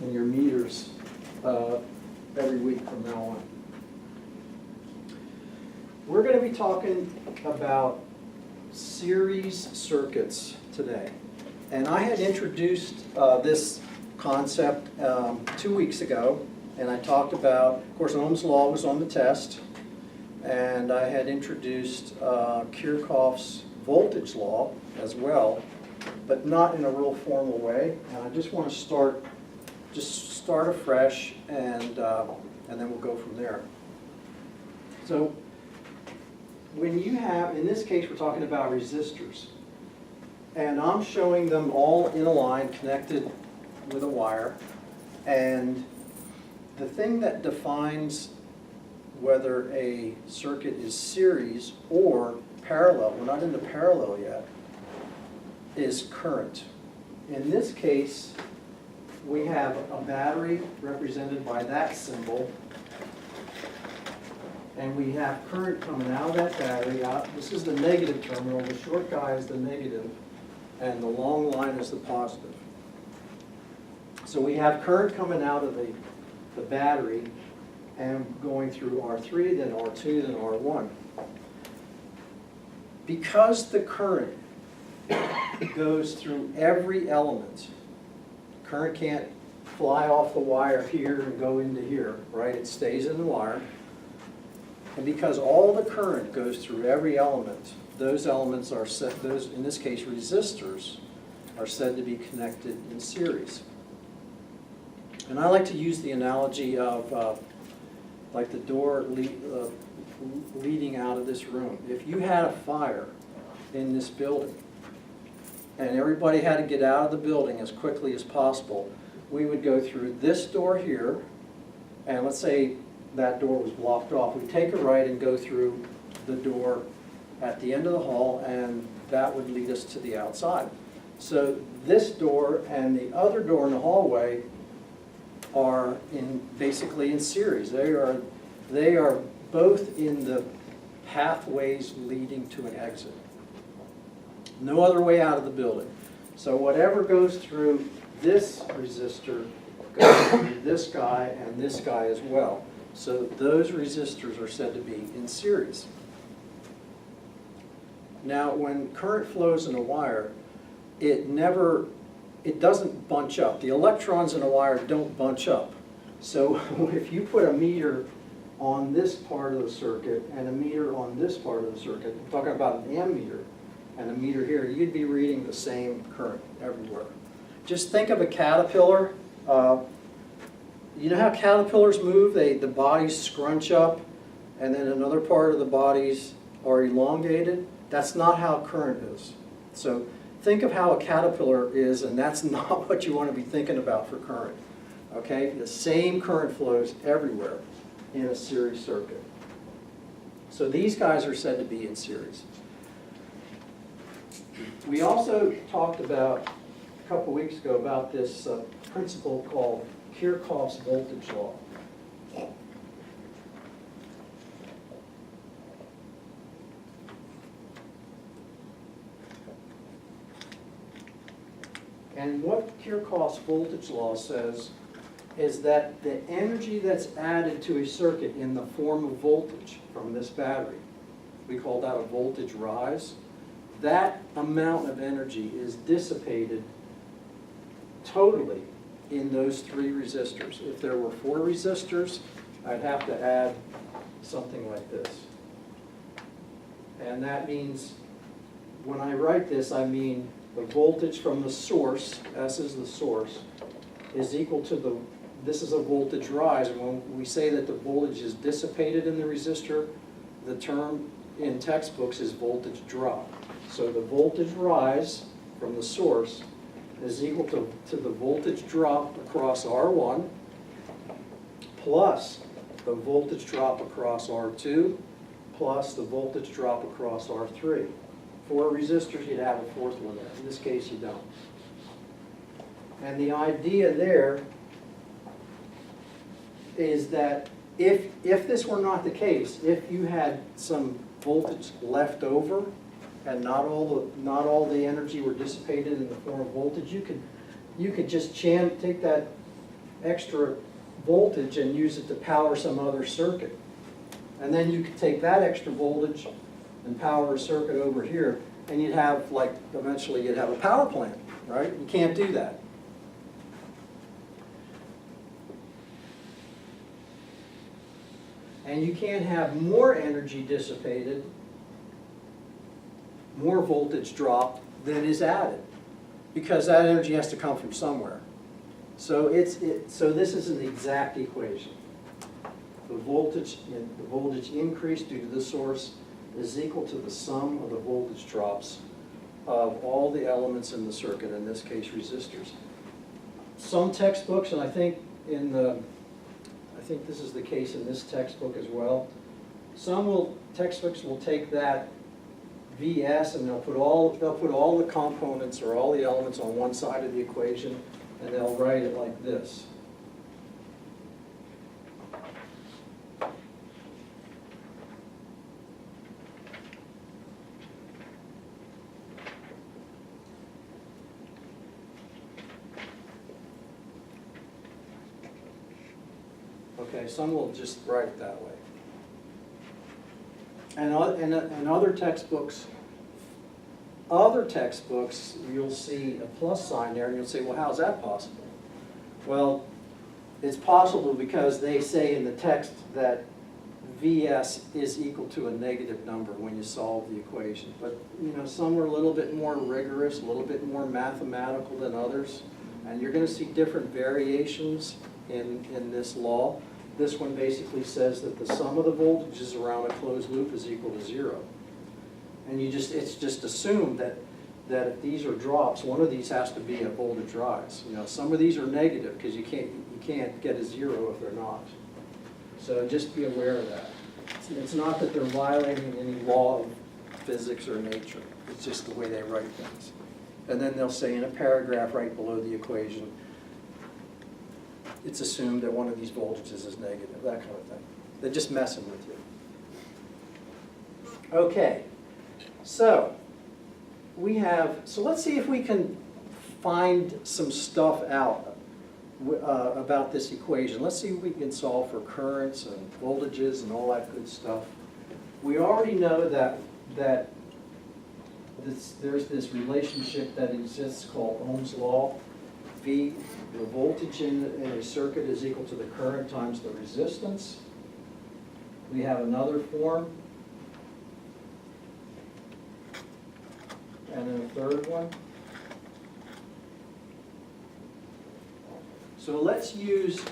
in your meters every week from now on. We're going to be talking about series circuits today. And I had introduced this concept 2 weeks ago, and I talked about, of course, Ohm's law was on the test, and I had introduced Kirchhoff's voltage law as well, but not in a real formal way. And I just want to start afresh, and then we'll go from there. So when you have, in this case, we're talking about resistors, and I'm showing them all in a line connected with a wire, and the thing that defines whether a circuit is series or parallel, we're not into parallel yet, is current. In this case, we have a battery represented by that symbol, and we have current coming out of that battery. This is the negative terminal, the short guy is the negative, and the long line is the positive. So we have current coming out of the battery and going through R3, then R2, then R1. Because the current goes through every element, current can't fly off the wire here and go into here, right? It stays in the wire. And because all the current goes through every element, those elements are set, those, in this case, resistors, are said to be connected in series. And I like to use the analogy of like the door leading out of this room. If you had a fire in this building and everybody had to get out of the building as quickly as possible, we would go through this door here, and let's say that door was blocked off. We'd take a right and go through the door at the end of the hall, and that would lead us to the outside. So this door and the other door in the hallway are basically in series. They are both in the pathways leading to an exit. No other way out of the building. So whatever goes through this resistor goes through this guy and this guy as well. So those resistors are said to be in series. Now when current flows in a wire, it doesn't bunch up. The electrons in a wire don't bunch up. So if you put a meter on this part of the circuit and a meter on this part of the circuit, I'm talking about an ammeter and a meter here, you'd be reading the same current everywhere. Just think of a caterpillar. You know how caterpillars move? The bodies scrunch up and then another part of the bodies are elongated. That's not how current is. So think of how a caterpillar is, and that's not what you want to be thinking about for current. Okay? The same current flows everywhere in a series circuit. So these guys are said to be in series. We also talked about, a couple weeks ago, about this principle called Kirchhoff's voltage law. And what Kirchhoff's voltage law says is that the energy that's added to a circuit in the form of voltage from this battery, we call that a voltage rise, that amount of energy is dissipated totally in those three resistors. If there were 4 resistors, I'd have to add something like this. And that means, when I write this, I mean the voltage from the source, S is the source, is equal to this is a voltage rise. And when we say that the voltage is dissipated in the resistor, the term in textbooks is voltage drop. So the voltage rise from the source is equal to the voltage drop across R1 plus the voltage drop across R2 plus the voltage drop across R3. 4 resistors, you'd have a 4th one there. In this case, you don't. And the idea there is that if this were not the case, if you had some voltage left over and not all the energy were dissipated in the form of voltage, you could just take that extra voltage and use it to power some other circuit. And then you could take that extra voltage and power a circuit over here, and you'd have, like, eventually you'd have a power plant, right? You can't do that. And you can't have more energy dissipated, more voltage dropped than is added, because that energy has to come from somewhere. So so this is an exact equation. The voltage increase due to the source is equal to the sum of the voltage drops of all the elements in the circuit, in this case resistors. Some textbooks, and I think this is the case in this textbook as well, textbooks will take that Vs and they'll put all the components or all the elements on one side of the equation, and they'll write it like this. Okay, some will just write it that way. And other textbooks, you'll see a plus sign there, and you'll say, well, how is that possible? Well, it's possible because they say in the text that Vs is equal to a negative number when you solve the equation. But, some are a little bit more rigorous, a little bit more mathematical than others, and you're going to see different variations in this law. This one basically says that the sum of the voltages around a closed loop is equal to 0. And it's just assumed that if these are drops, one of these has to be a voltage rise. Some of these are negative because you can't get a 0 if they're not. So just be aware of that. It's not that they're violating any law of physics or nature. It's just the way they write things. And then they'll say in a paragraph right below the equation, it's assumed that one of these voltages is negative, that kind of thing. They're just messing with you. Okay, so let's see if we can find some stuff out about this equation. Let's see if we can solve for currents and voltages and all that good stuff. We already know that there's this relationship that exists called Ohm's law. The voltage in a circuit is equal to the current times the resistance. We have another form. And then a third one. So let's use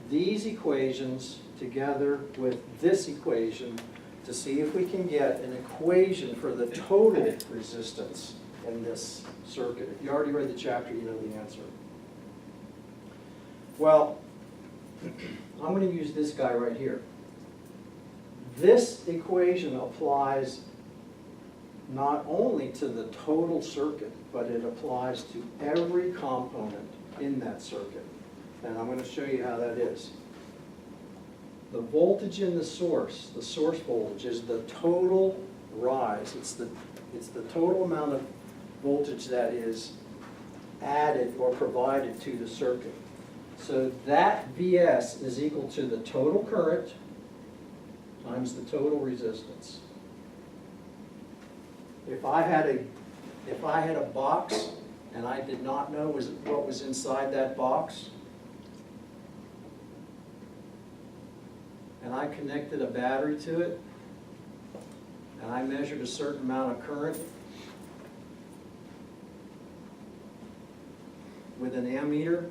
these equations together with this equation to see if we can get an equation for the total resistance in this circuit. If you already read the chapter, you know the answer. Well, I'm going to use this guy right here. This equation applies not only to the total circuit, but it applies to every component in that circuit. And I'm going to show you how that is. The voltage in the source voltage, is the total rise. It's the total amount of voltage that is added or provided to the circuit. So that Vs is equal to the total current times the total resistance. If I had a box and I did not know what was inside that box, and I connected a battery to it, and I measured a certain amount of current with an ammeter,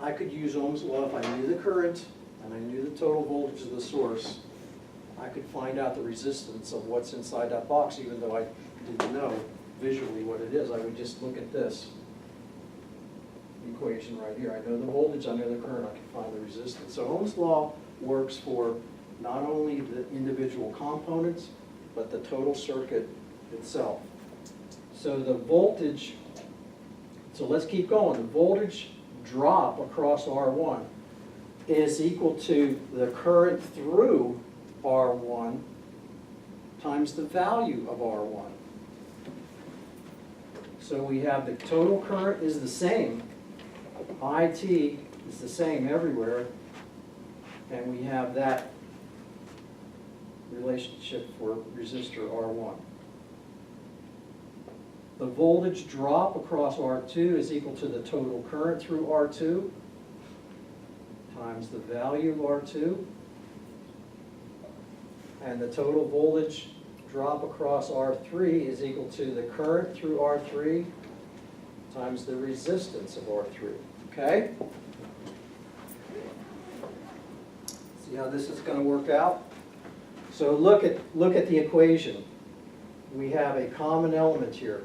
I could use Ohm's law. If I knew the current and I knew the total voltage of the source, I could find out the resistance of what's inside that box, even though I didn't know visually what it is. I would just look at this equation right here. I know the voltage, I know the current, I can find the resistance. So Ohm's law works for not only the individual components, but the total circuit itself. So the voltage, so let's keep going. The voltage drop across R1 is equal to the current through R1 times the value of R1. So we have the total current is the same, IT is the same everywhere, and we have that relationship for resistor R1. The voltage drop across R2 is equal to the total current through R2 times the value of R2. And the total voltage drop across R3 is equal to the current through R3 times the resistance of R3, okay? See how this is going to work out? So look at the equation. We have a common element here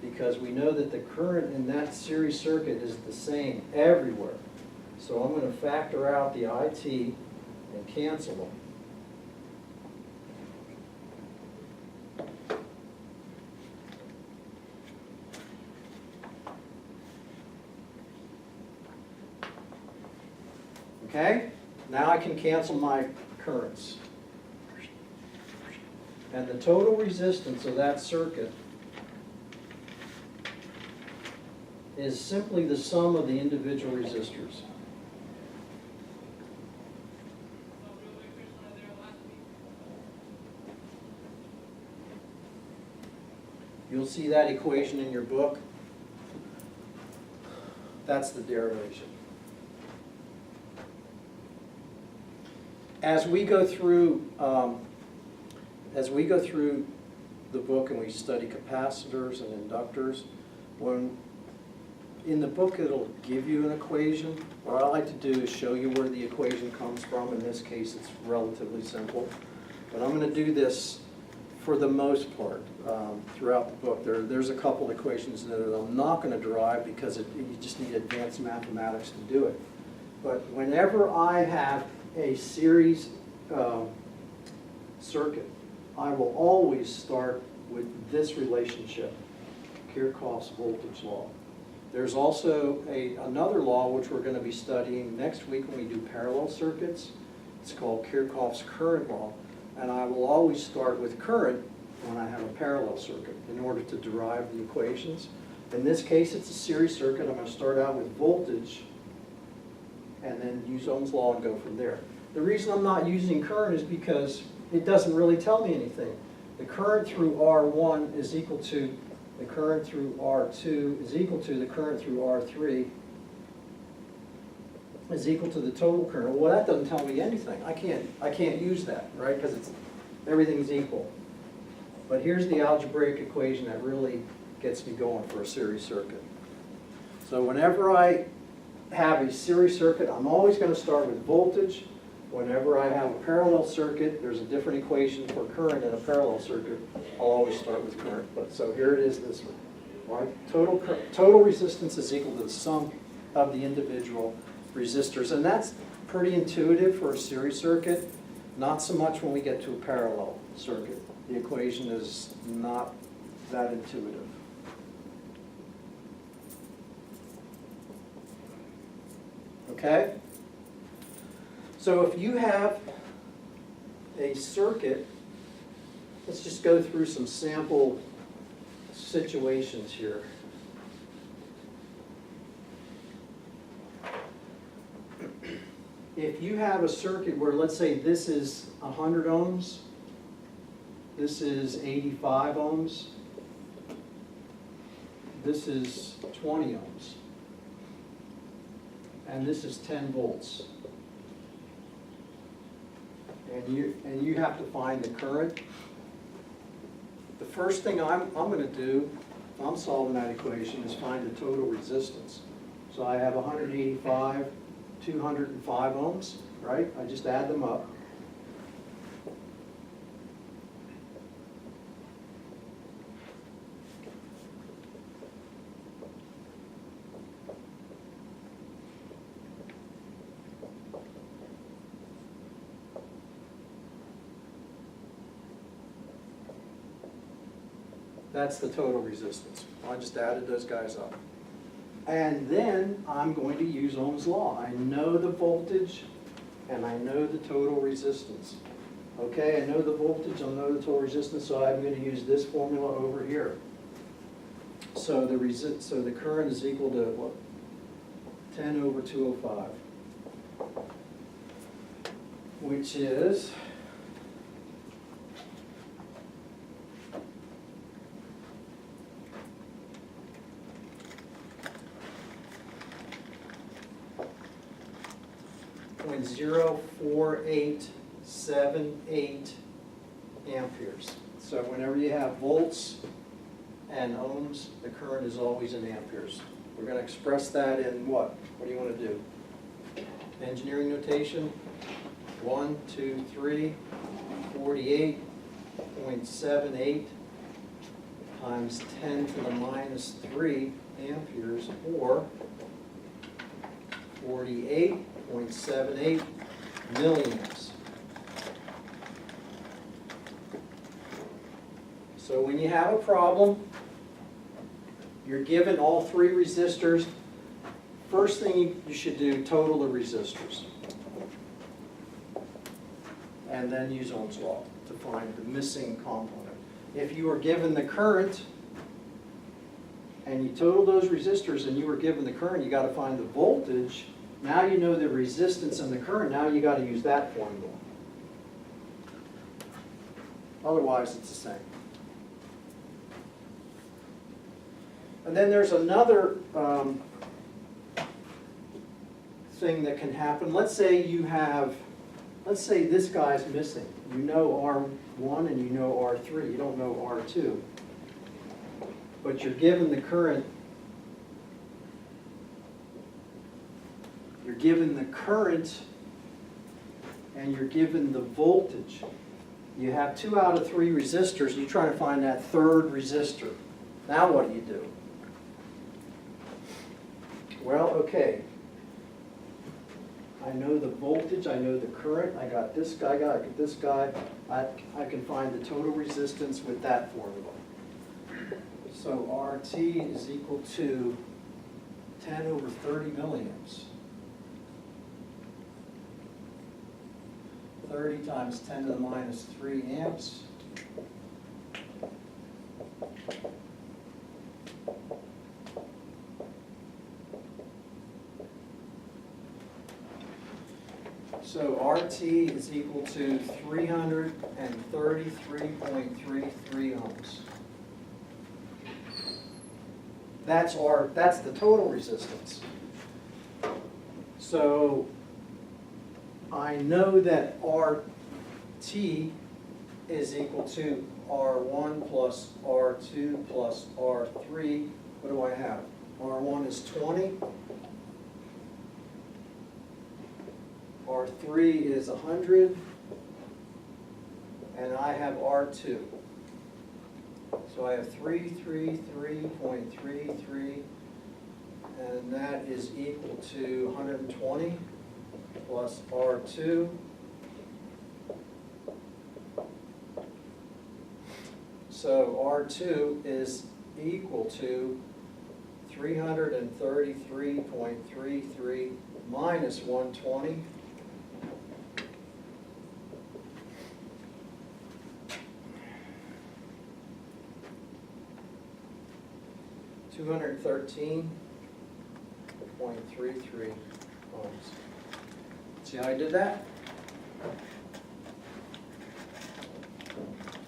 because we know that the current in that series circuit is the same everywhere. So I'm going to factor out the IT and cancel them. Okay? Now I can cancel my currents. And the total resistance of that circuit is simply the sum of the individual resistors. You'll see that equation in your book. That's the derivation. As we go through the book and we study capacitors and inductors, in the book it'll give you an equation. What I like to do is show you where the equation comes from. In this case, it's relatively simple. But I'm going to do this for the most part throughout the book. There's a couple equations that I'm not going to derive because you just need advanced mathematics to do it. But whenever I have a series circuit, I will always start with this relationship, Kirchhoff's voltage law. There's also another law which we're going to be studying next week when we do parallel circuits. It's called Kirchhoff's current law. And I will always start with current when I have a parallel circuit in order to derive the equations. In this case, it's a series circuit. I'm going to start out with voltage and then use Ohm's law and go from there. The reason I'm not using current is because it doesn't really tell me anything. The current through R1 is equal to the current through R2 is equal to the current through R3 is equal to the total current. Well, that doesn't tell me anything. I can't use that, right? Because everything's equal. But here's the algebraic equation that really gets me going for a series circuit. So whenever I have a series circuit, I'm always going to start with voltage. Whenever I have a parallel circuit, there's a different equation for current in a parallel circuit. I'll always start with current. But so here it is this one. Right? Total resistance is equal to the sum of the individual resistors. And that's pretty intuitive for a series circuit. Not so much when we get to a parallel circuit. The equation is not that intuitive. Okay? So if you have a circuit, let's just go through some sample situations here. If you have a circuit where, let's say this is 100 ohms, this is 85 ohms, this is 20 ohms, and this is 10 volts. And you have to find the current. The first thing I'm going to do, if I'm solving that equation, is find the total resistance. So I have 185, 205 ohms, right? I just add them up. That's the total resistance. I just added those guys up. And then I'm going to use Ohm's law. I know the voltage and I know the total resistance. Okay, I know the voltage, I know the total resistance, so I'm going to use this formula over here. So so the current is equal to what? 10 over 205, which is 0.04878 amperes. So whenever you have volts and ohms, the current is always in amperes. We're going to express that in what? What do you want to do? Engineering notation? 1, 2, 3, 48.78 times 10 to the minus 3 amperes, or 48.78 milliamps. So when you have a problem, you're given all three resistors. First thing you should do, total the resistors. And then use Ohm's law to find the missing component. If you are given the current, and you total those resistors and you were given the current, you got to find the voltage. Now you know the resistance and the current, now you got to use that formula. Otherwise it's the same. And then there's another thing that can happen. Let's say this guy's missing. You know R1 and you know R3. You don't know R2. But you're given the current. You're given the current and you're given the voltage. You have 2 out of 3 resistors. You're trying to find that third resistor. Now what do? Well, okay. I know the voltage, I know the current, I got this guy, I got this guy. I can find the total resistance with that formula. So RT is equal to 10 over 30 milliamps. 30 times 10 to the minus 3 amps. So RT is equal to 333.33 ohms. That's the total resistance. So I know that RT is equal to R1 plus R2 plus R3. What do I have? R1 is 20. R3 is 100. And I have R2. So I have 333.33, and that is equal to 120 plus R2. So R2 is equal to 333.33 minus 120. $213.33 ohms. See how I did that?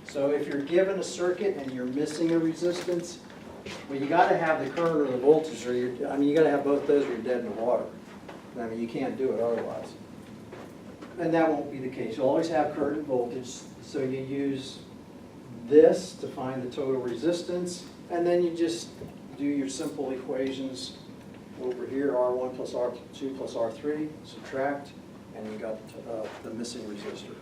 So if you're given a circuit and you're missing a resistance, well, you got to have the current or the voltage, or you got to have both those, or you're dead in the water. I mean, you can't do it otherwise. And that won't be the case. You'll always have current and voltage, so you use this to find the total resistance, and then you just do your simple equations over here, R1 plus R2 plus R3, subtract, and you got the missing resistor.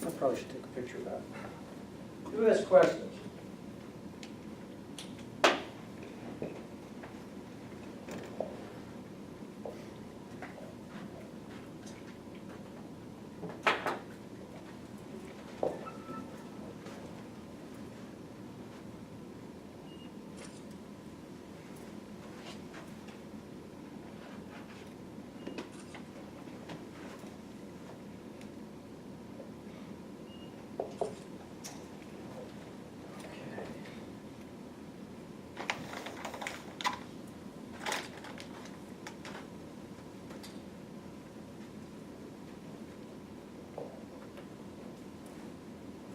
I probably should take a picture of that. Who has questions?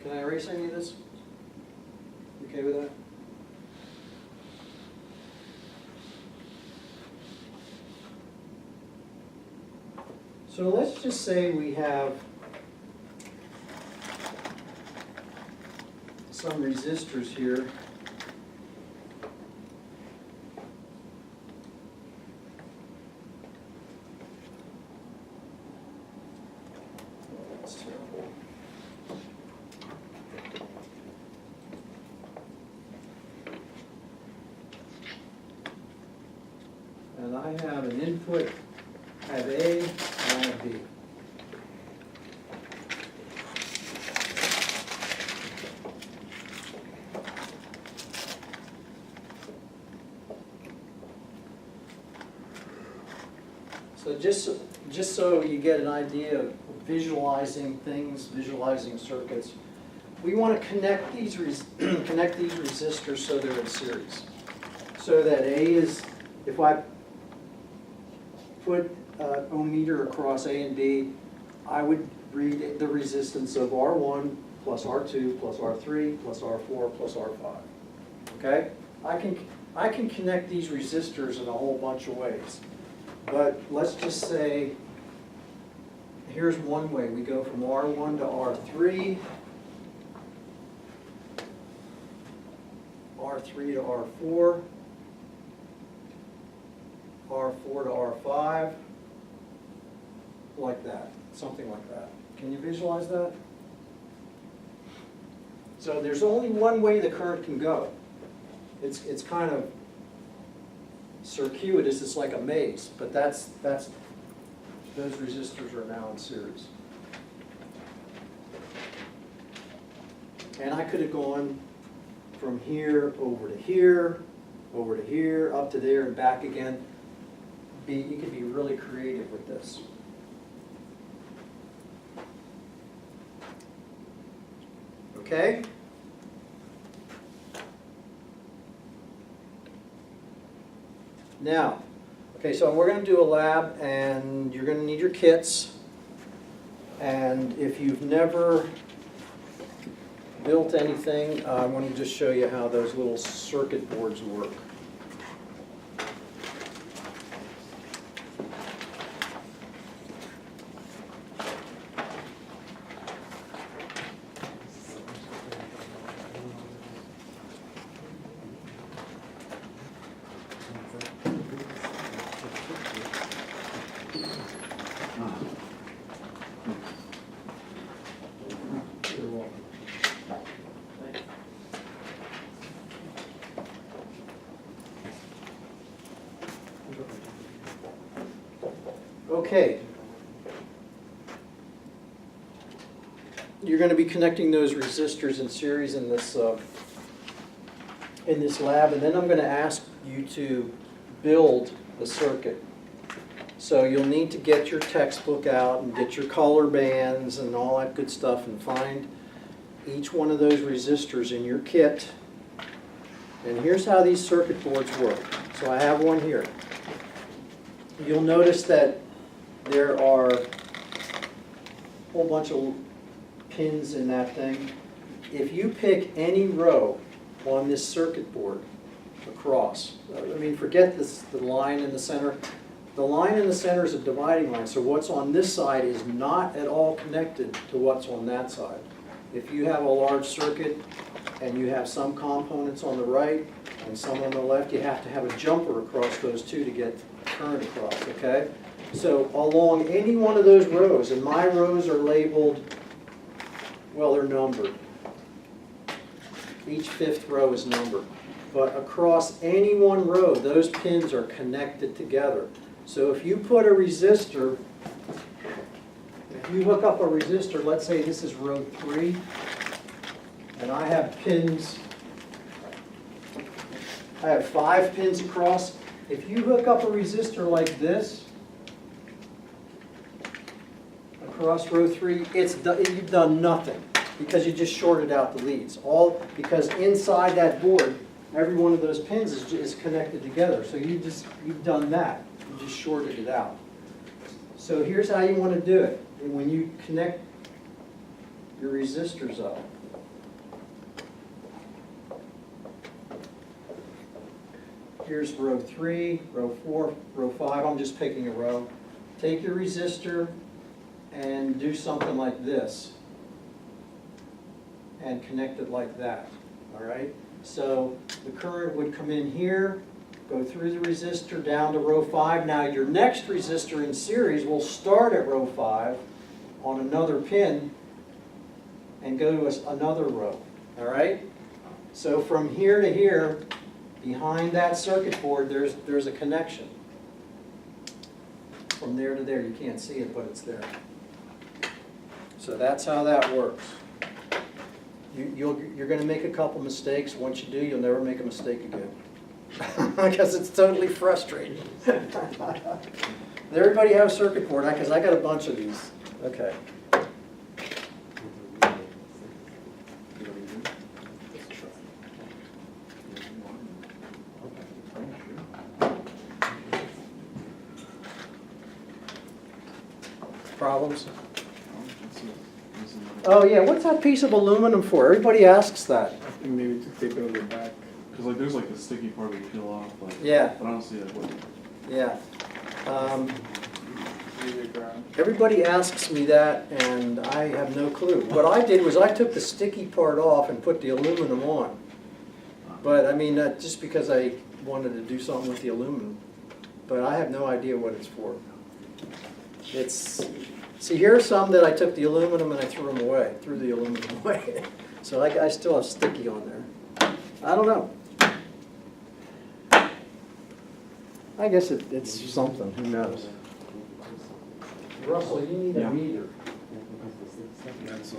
Can I erase any of this? You okay with that? So let's just say we have some resistors here. Oh, that's terrible. And I have an input, I have A, and I have B. So just so you get an idea of visualizing things, visualizing circuits, we want to connect these connect these resistors so they're in series. So that A is, if I put an ohm meter across A and B, I would read the resistance of R1 plus R2 plus R3 plus R4 plus R5. Okay? I can connect these resistors in a whole bunch of ways. But let's just say, here's one way. We go from R1 to R3, R3 to R4, R4 to R5, like that, something like that. Can you visualize that? So there's only one way the current can go. It's kind of circuitous, it's like a maze, but those resistors are now in series. And I could have gone from here, over to here, up to there, and back again. You could be really creative with this. Okay? Now, okay, so we're going to do a lab, and you're going to need your kits. And if you've never built anything, I want to just show you how those little circuit boards work. You're welcome. Okay. You're going to be connecting those resistors in series in this lab, and then I'm going to ask you to build the circuit. So you'll need to get your textbook out and get your color bands and all that good stuff and find each one of those resistors in your kit. And here's how these circuit boards work. So I have one here. You'll notice that there are a whole bunch of pins in that thing. If you pick any row on this circuit board across, I mean, forget the line in the center. The line in the center is a dividing line, so what's on this side is not at all connected to what's on that side. If you have a large circuit and you have some components on the right and some on the left, you have to have a jumper across those two to get current across, okay? So along any one of those rows, and my rows are labeled, well, they're numbered. Each fifth row is numbered. But across any one row, those pins are connected together. So if you put a resistor, if you hook up a resistor, let's say this is row 3, and I have pins, I have 5 pins across. If you hook up a resistor like this, across row 3, you've done nothing, because you just shorted out the leads. All because inside that board, every one of those pins is connected together. So you've done that. You just shorted it out. So here's how you want to do it. When you connect your resistors up, Here's row 3, row 4, row 5, I'm just picking a row. Take your resistor and do something like this. And connect it like that, all right? So the current would come in here, go through the resistor down to row 5. Now your next resistor in series will start at row 5 on another pin and go to another row, all right? So from here to here, behind that circuit board, there's a connection. From there to there, you can't see it, but it's there. So that's how that works. You're going to make a couple mistakes. Once you do, you'll never make a mistake again. Because it's totally frustrating. Does everybody have a circuit board? Because I got a bunch of these. Okay. Problems? Oh yeah, what's that piece of aluminum for? Everybody asks that. I think maybe to tape it on the back. Because like there's like a sticky part that you peel off. Like, Yeah. but I don't see it. What? Yeah. Maybe a ground. Everybody asks me that, and I have no clue. What I did was I took the sticky part off and put the aluminum on. But I mean, just because I wanted to do something with the aluminum. But I have no idea what it's for. See, here's some that I took the aluminum and I threw them away, threw the aluminum away. So I still have sticky on there. I don't know. I guess it's something, who knows? Russell, you need a meter. That's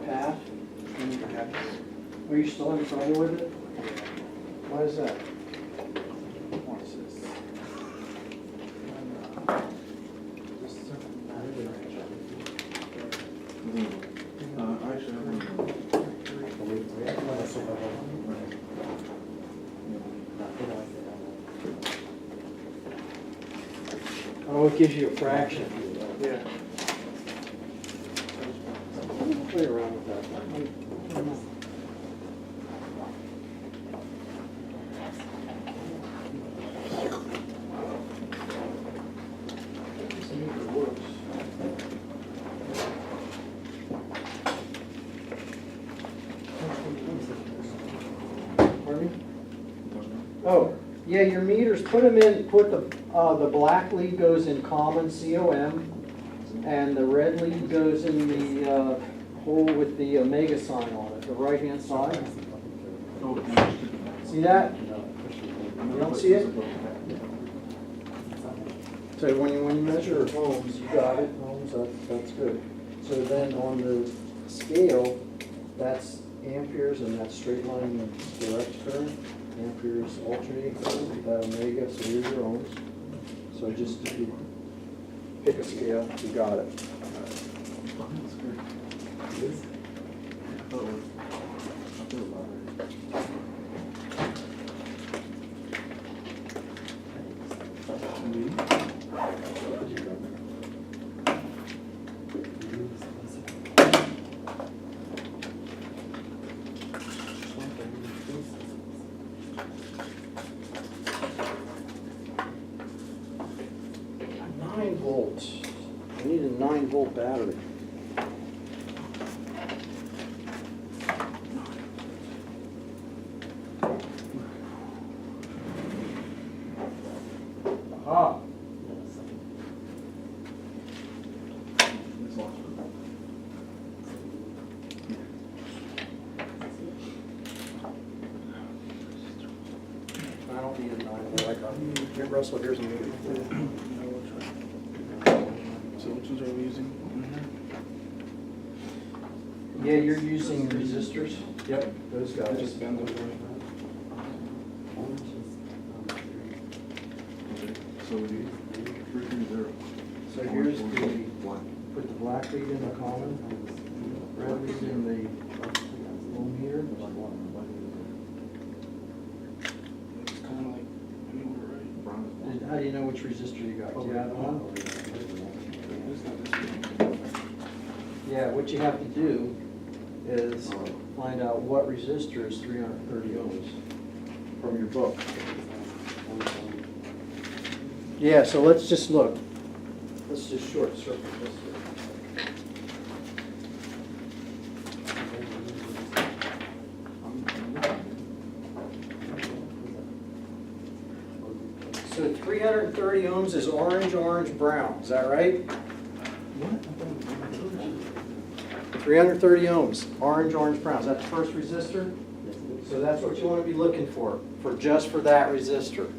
Path? Are you still having trouble with it? Why is that? Oh, it gives you a fraction. Yeah. Play around with that. See if it works. Pardon me? Oh, yeah, your meters, put them in, put the black lead goes in common, COM, and the red lead goes in the hole with the omega sign on it, the right-hand side. See that? You don't see it? So when you measure ohms, you got it, ohms, that's good. So then on the scale, that's amperes and that's straight line direct current, amperes alternating current, that omega, so here's your ohms. So just if you pick a scale, you got it. I need a 9-volt battery. Aha. I don't need a 9-volt. I got it. Here, Russell, here's a meter. So which ones are we using? Yeah, you're using resistors? Yep, those guys. Just bend those right. Okay, so we need 330. So here's the, put the black lead in the common, red lead in the low meter. It's kind of like, I know we're right. Brown is black. How do you know which resistor you got? Do you have one? It's not this big. Yeah, what you have to do is find out what resistor is 330 ohms. From your book. Yeah, so let's just look. Let's just short circuit this here. So 330 ohms is orange, orange, brown, is that right? 330 ohms, orange, orange, brown, is that the first resistor? So that's what you want to be looking for just for that resistor.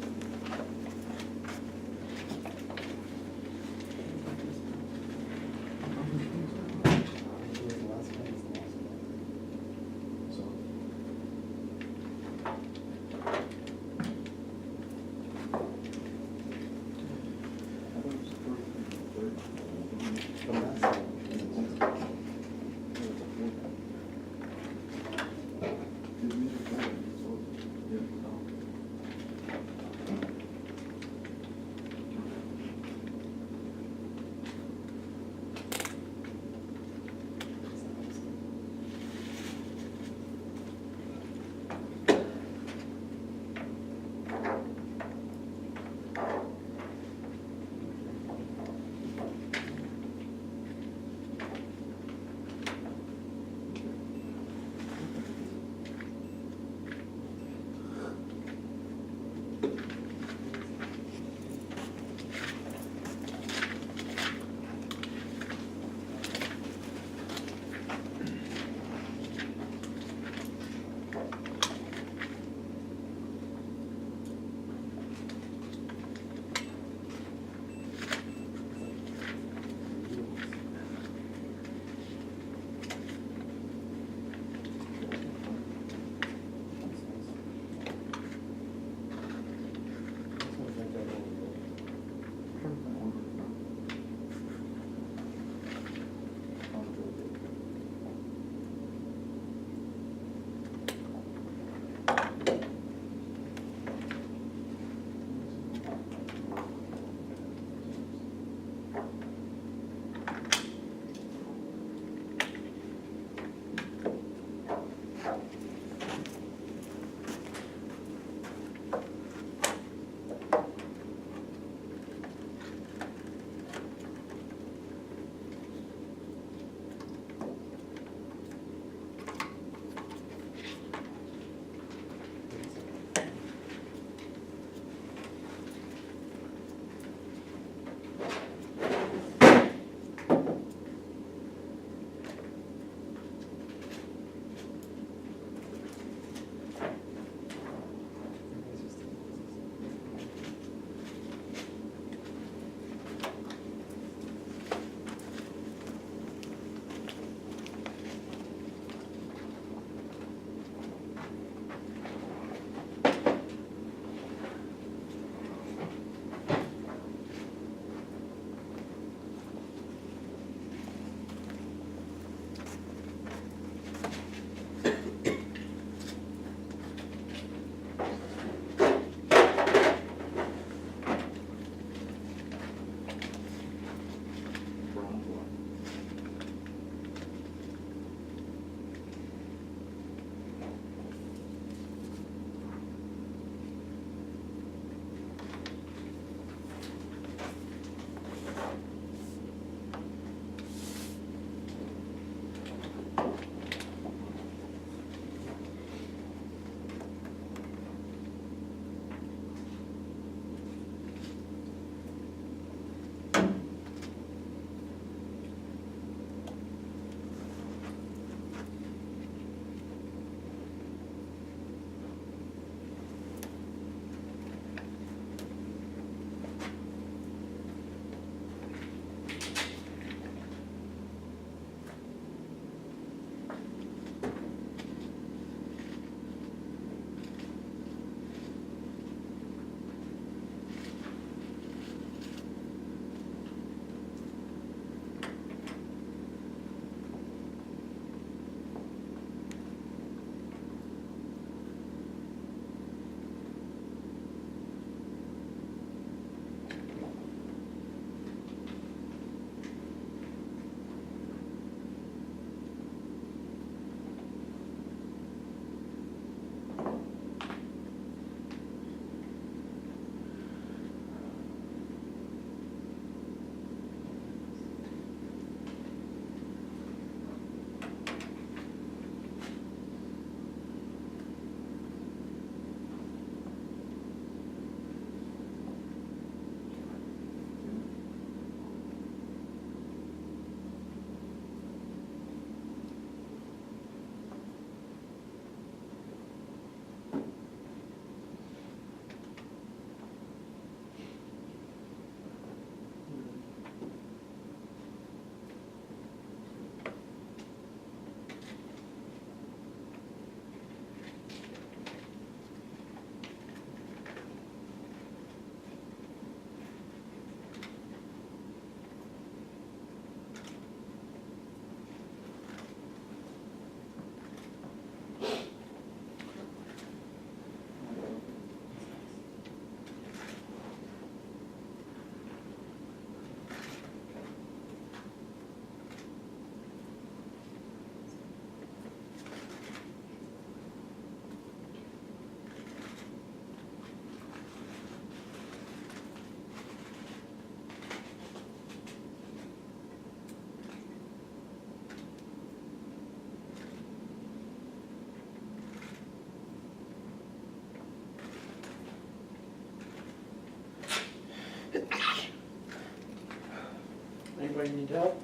Anybody need help?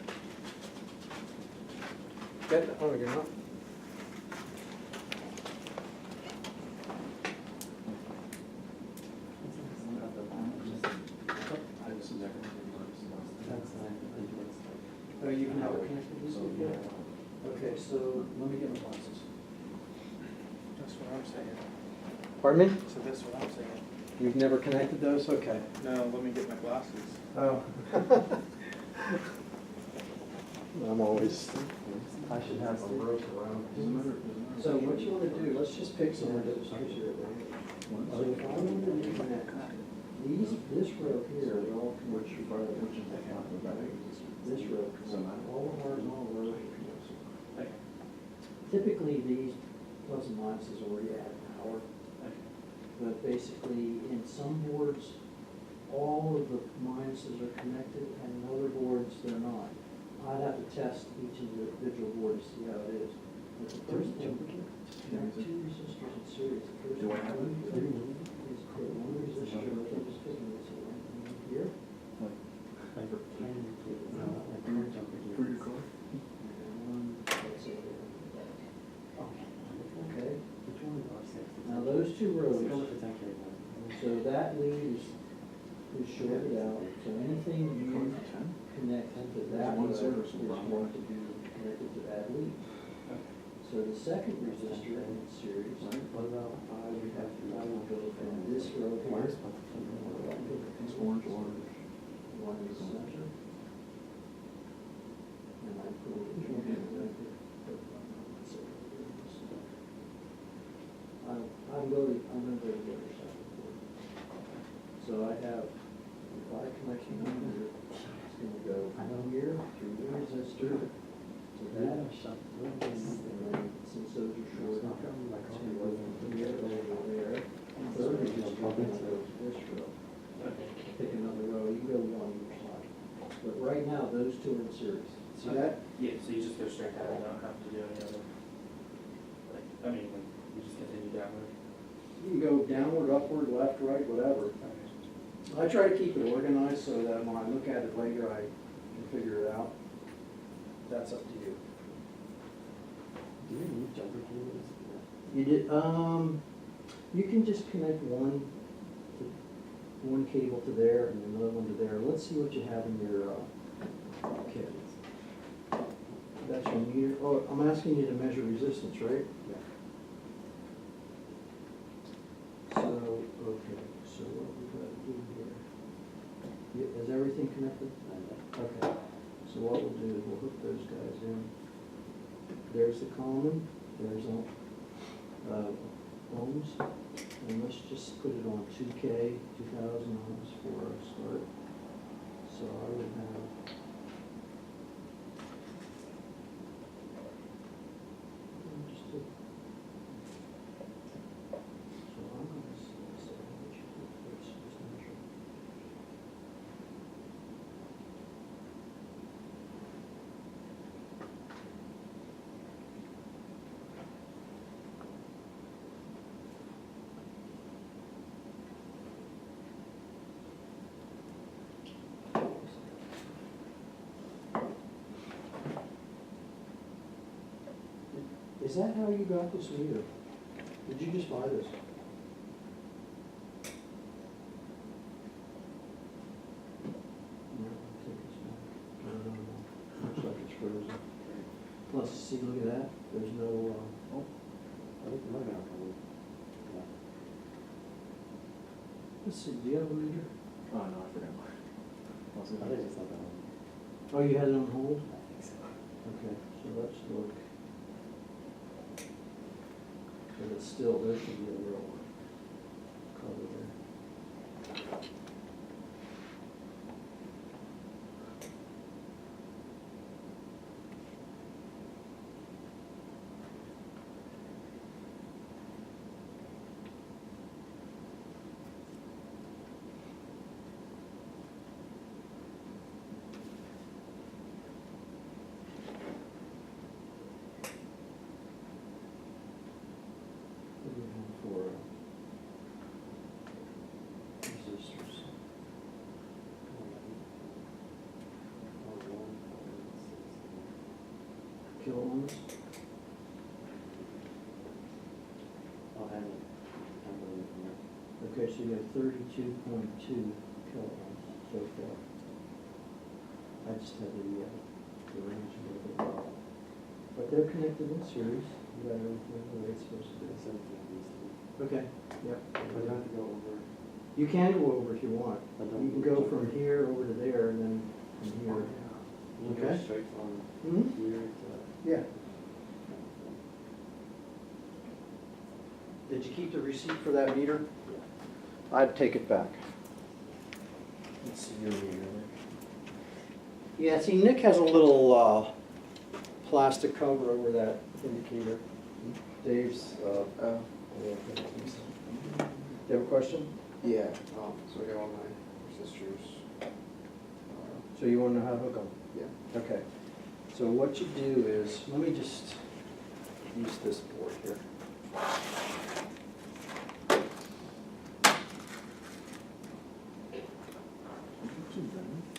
Oh, you're not? I just never noticed. Oh, you've never connected these before? Okay, so let me get my glasses. That's what I'm saying. Pardon me? So that's what I'm saying. You've never connected those? Okay. No, let me get my glasses. Oh. I'm always, I should have some rope around. so what you wanna do, let's just pick some of those here. So if I wanted to connect this row here, is all commercial, this row, all the horizontal rows are commercial. Typically, these plus and minuses already add power. But basically, in some boards, all of the minuses are connected, and in other boards, they're not. I'd have to test each individual board to see how it is. But the first thing, connect two resistors in series. The first Do I thing have you it? do is put one resistor, I'm just picking this one here. Like a pen, like a jumping. For your car? And one, let's say, here. Okay, Which one are six? now those two rows, Go with the 10K one. so that lead is shorted out, so anything you connect to that row One is zero, so going wrong. to be connected to that lead. So the second resistor in series, What about, I would go from this row here. It's orange, orange. One is center. And I put it in. I'm going to go to the other side of the board. So I have, if I connect them here, it's gonna go here through the resistor to that. And then since those are short, it's gonna go from here over there. Third resistor is gonna go to this row. Pick another row, you can go one either side. But right now, those two are in series. See that? Yeah, so you just go straight down, you don't have to do any other, like, I mean, like, you just continue downward. You can go downward, upward, left, right, whatever. I try to keep it organized so that when I look at it later, I can figure it out. That's up to you. do you need jumper cables? You did, you can just connect one cable to there and another one to there. Let's see what you have in your, kit. That's your meter. Oh, I'm asking you to measure resistance, right? Yeah. So, okay, so what we gotta do here? Is everything connected? Okay, so what we'll do is we'll hook those guys in. There's the common, there's ohms, and let's just put it on 2K, 2000 ohms for a start. So I would have. Just to- So I'm gonna say what you put first, just measure. Is that how you got this meter? Did you just buy this? No, I think it's not. I don't know. Looks like it's frozen. Plus, see, look at that, there's no, I think the mother one. Yeah. let's see, do you have a reader? Oh, no, I forgot mine. I was I gonna- think it's not that one. Oh, you had it on hold? I think so. Okay, so let's look. But it's still, there should be a real cover there. What do we have for this? I'll have it. I'll put it in there. Okay, so you have 32.2 kilowatts so far. I just had the range a little bit low. But they're connected in series. You got everything the way it's supposed to be. Okay, yep. I don't have to go over. You can go over if you want. I don't- You can go from here over to there and then from here. You go Okay. straight from Hmm? here to. Yeah. Did you keep the receipt for that meter? I'd take it back. Let's see your meter. Yeah, see, Nick has a little plastic cover over that indicator. Dave's, Oh. you have a question? Yeah, so I got all my resistors. So you want to know how to hook them? Yeah. Okay. So what you do is, let me just use this board here.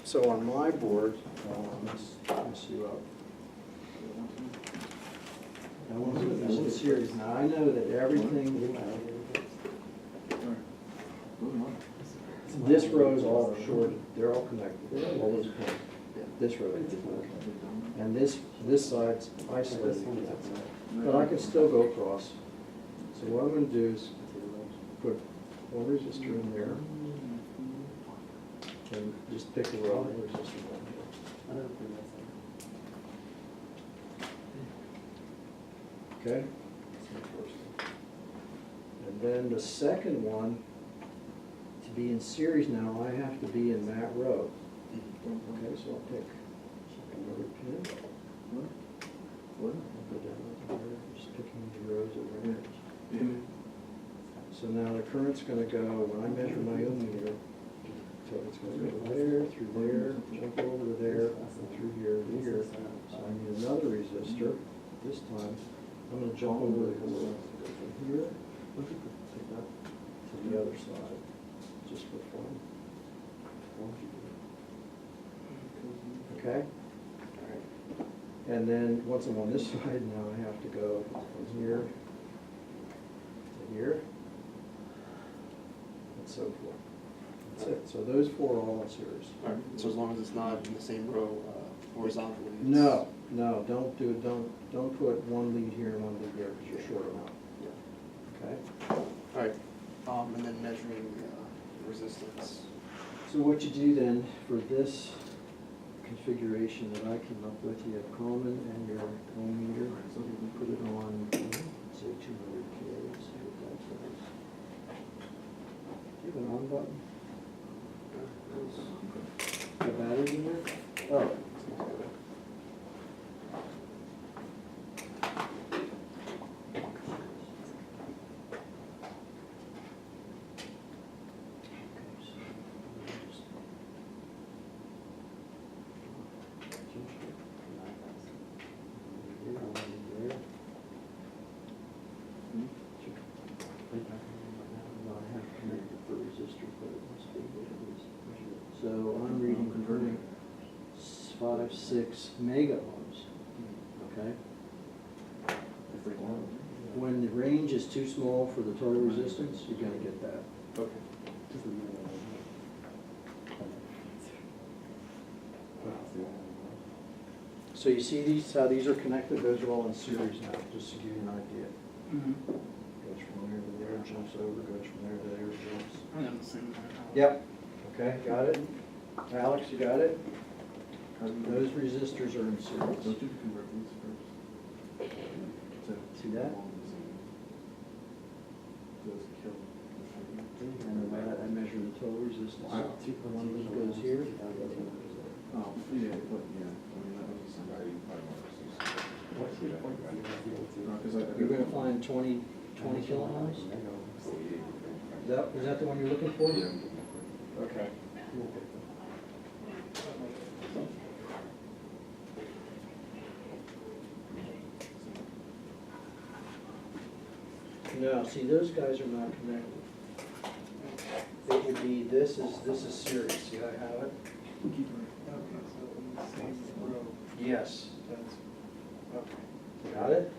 So on my board, let's mess you up. I want to put this in series. Now, I know that everything, this row is all short, they're all connected, all those pins. This row is connected. And this side's isolated. But I can still go across. So what I'm gonna do is put one resistor in there and just pick a row of resistor down here. I don't think that's. Okay? And then the second one, to be in series now, I have to be in that row. Okay, so I'll pick another pin. I'll go down over here, just picking the rows over here. So now the current's gonna go, when I measure my own meter, so it's gonna go there, through there, jump over to there, and through here to here. So I need another resistor. This time, I'm gonna jump over the go from here to the other side, just for fun. Okay? And then, once I'm on this side, now I have to go from here to here, and so forth. That's it. So those four are all in series. Alright, so as long as it's not in the same row horizontally? it's- No, no, don't do, don't put one lead here and one lead there, because you're short them out. Yeah. Okay? Alright, and then measuring resistance. So what you do then, for this configuration that I came up with, you have Coleman and your own meter, so you can put it on, say, 200 K, see what that says. Do you have an on button? The battery in there? Oh. So I'm reading converting 5-6 mega ohms, okay? When the range is too small for the total resistance, you're gonna get that. Okay. So you see these, how these are connected, those are all in series now, just to give you an idea. Goes from there to there, jumps over, goes from there to there, jumps. I'm on the same line. Yep. Okay, got it? Alex, you got it? Those resistors are in series. Don't you convert these first? See that? Those kill. And then I measure the total resistance. One lead goes here, the other one goes there. Oh, yeah, but, yeah, I mean, that was somebody What's the point? Because You're gonna find 20 kiloohms? Is that the one you're looking for? Yeah. Okay. No, see, those guys are not connected. It would be, this is series, see how I have it? Okay, so in the same row, Yes. that's, okay. Got it?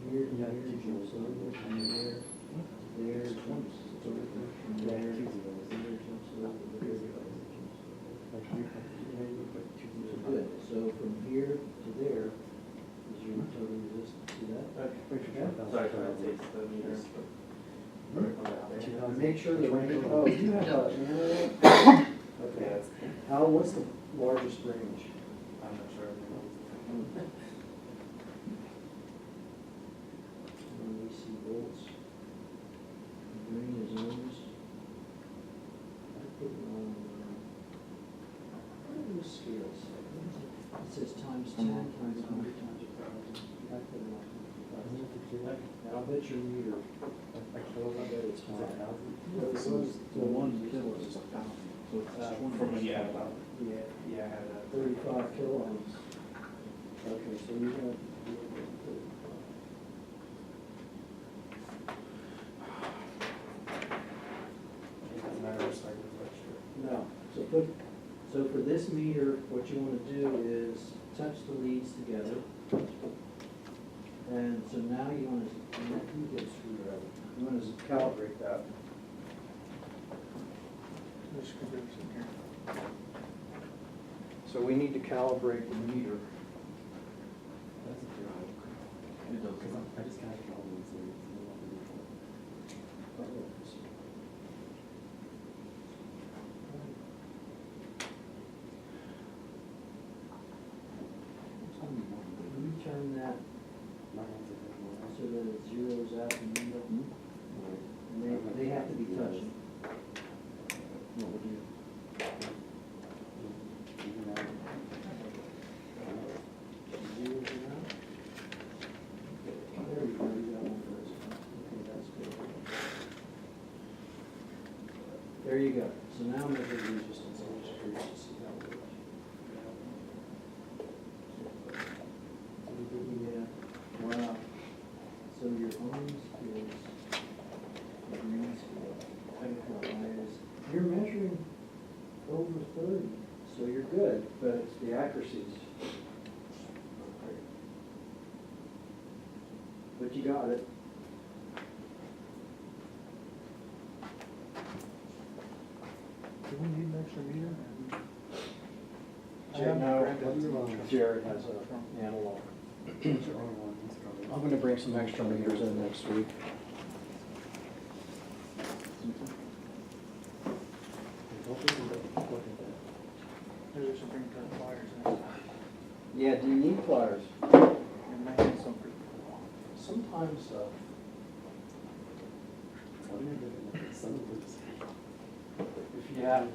Here, here, so from there, there, so from there, there, so good, so from here to there is your total resistance, see that? Sorry, can I take the meters? Make sure the range, oh, you have a, Yeah, okay, it's, how, what's the largest range? I'm not sure. AC volts. Green is ohms. I put it on, what are those scales? It says times 10, times 100, times 1,000. I put it on 50,000. I'll bet your meter, I bet it's high. The one kilo is 1,000, so it's From a, yeah, Yeah, I had that. 35 kilo ohms. Okay, so you're gonna. It doesn't matter which side is registered. No, so for this meter, what you wanna do is touch the leads together. And so now you wanna, you get a screwdriver, you wanna calibrate that. There's screwdrivers in here. So we need to calibrate the meter. It does. I just kind of called and said, Can you turn that so that it zeroes out the needle? And they have to be touching. What would you? Zeros it out. There we go, you got one first. Okay, that's good. There you go. So now measure the resistance. I'm just curious to see how it works. Yeah, wow. So your ohms is the green scale. I don't know how high it is. You're measuring over 30, so you're good, but it's the accuracies. But you got it. Do we need an extra meter? I Jay, have no, Brandon's. Jared has an analog. I'm gonna bring some extra meters in next week. Maybe we should bring the pliers in. Yeah, do you need pliers? And my hand's so pretty. Sometimes, if you have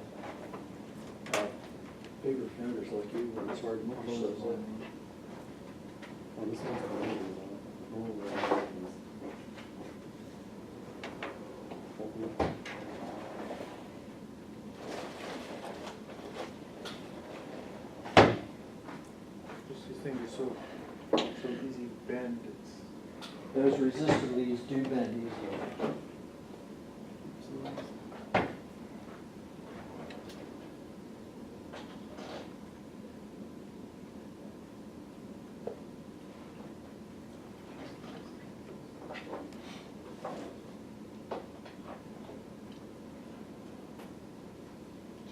bigger fingers like you, it's hard to push those in. Just these things are so easy to bend, it's. Those resistor leads do bend easily.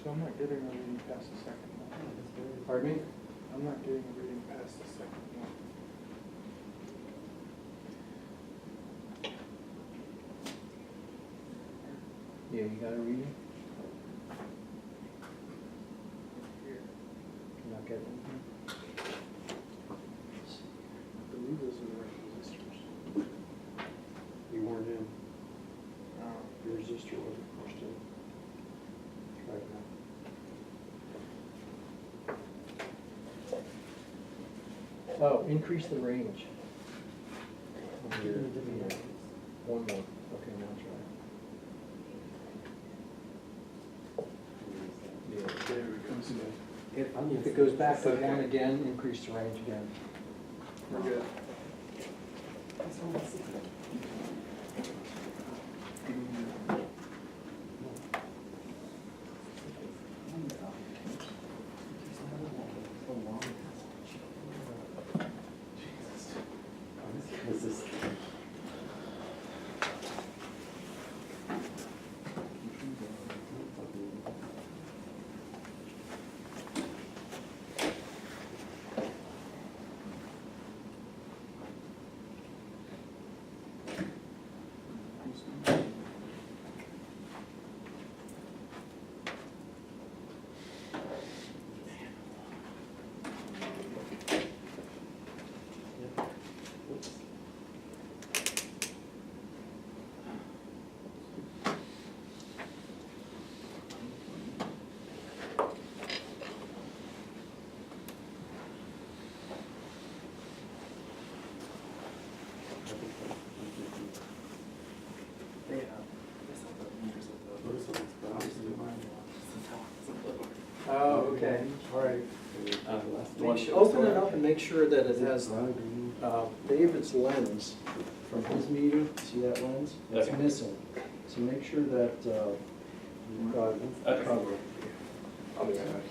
So I'm not getting a reading past the second one. Pardon me? I'm not getting a reading past the second one. Yeah, you got a reading? Here. You're not getting anything? I believe those are the right resistors. You weren't in, Um, your resistor wasn't pushed in. Right now. Oh, increase the range. Here, yeah. One more. Okay, now try. If it goes back to one again, increase the range again. We're good. Oh, okay, all right. One- Open it up and make sure that it has David's lens from his meter, see that lens? It's Okay. missing, so make sure that you've got Okay. covered. I'll be right back.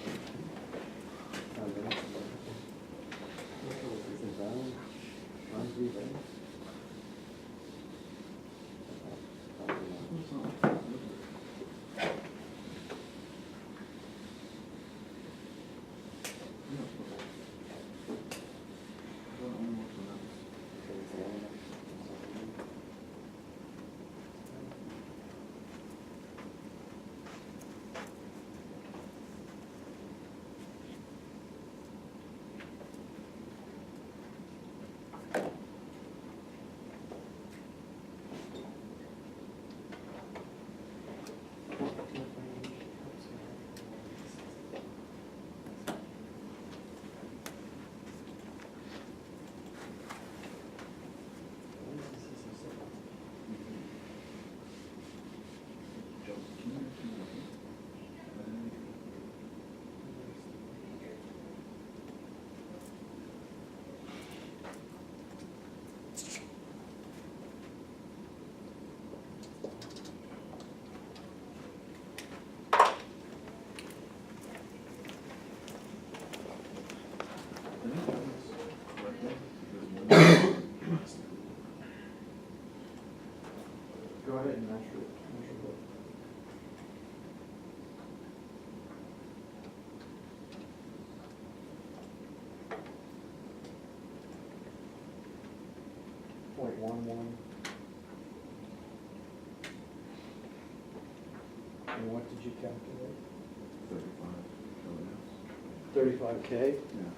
Go ahead and measure it. Measure it. .11. And what did you calculate? 35 kilograms. 35K? Yeah.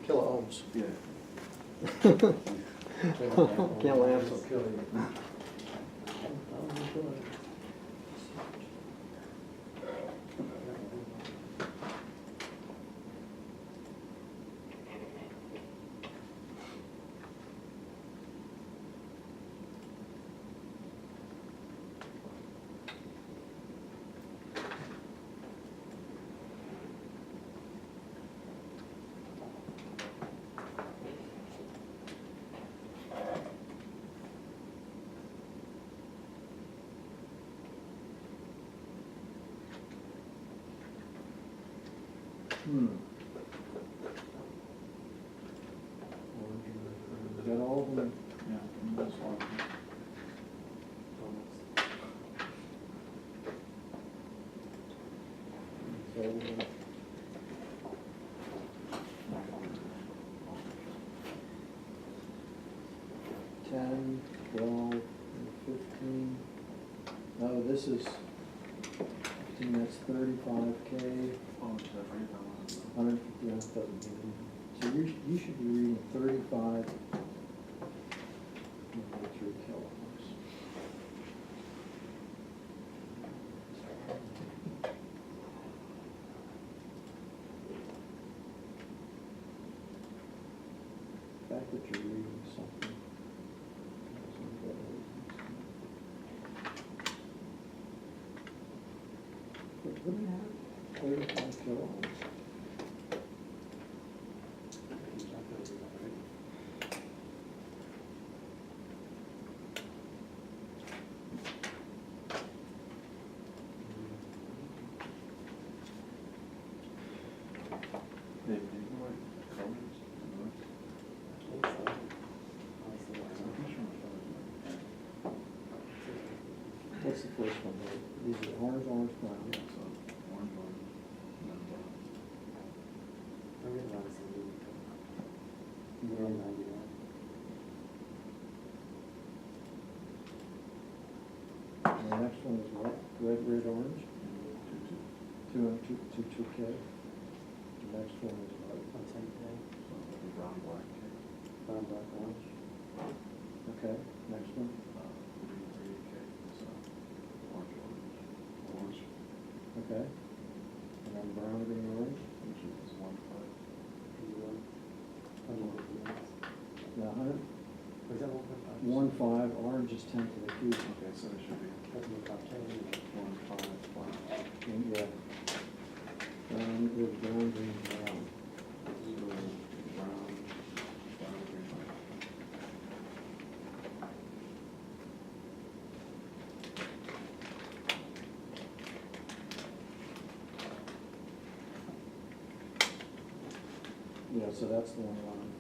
Kilo ohms. Yeah. Kilograms will kill you. Is that all of them? Yeah. That's one. Ten, 12, and 15. No, this is 15, that's 35K, Oh, should I forget that one? 150, that doesn't give you. So you should be reading 35. 3 kilograms. The fact that you're reading something. doesn't get it. What do we have? 35 kilo ohms. Maybe like colors, What's the first one? These are orange, orange, brown. yeah, so orange one, and then black. And the next one is what? Red, red, orange? Two. 2K. The next one is what? So like a brown, black, Brown, black, orange. Okay, next one. green, green, so orange. Okay. And then brown, green, orange. Which is 1, 5. Now, 1, 5, orange is 10 to the cube. Okay, so it should be 1, 5, black. And, yeah. Brown, is brown, green, brown. So brown, green, black. Yeah, so that's the one on.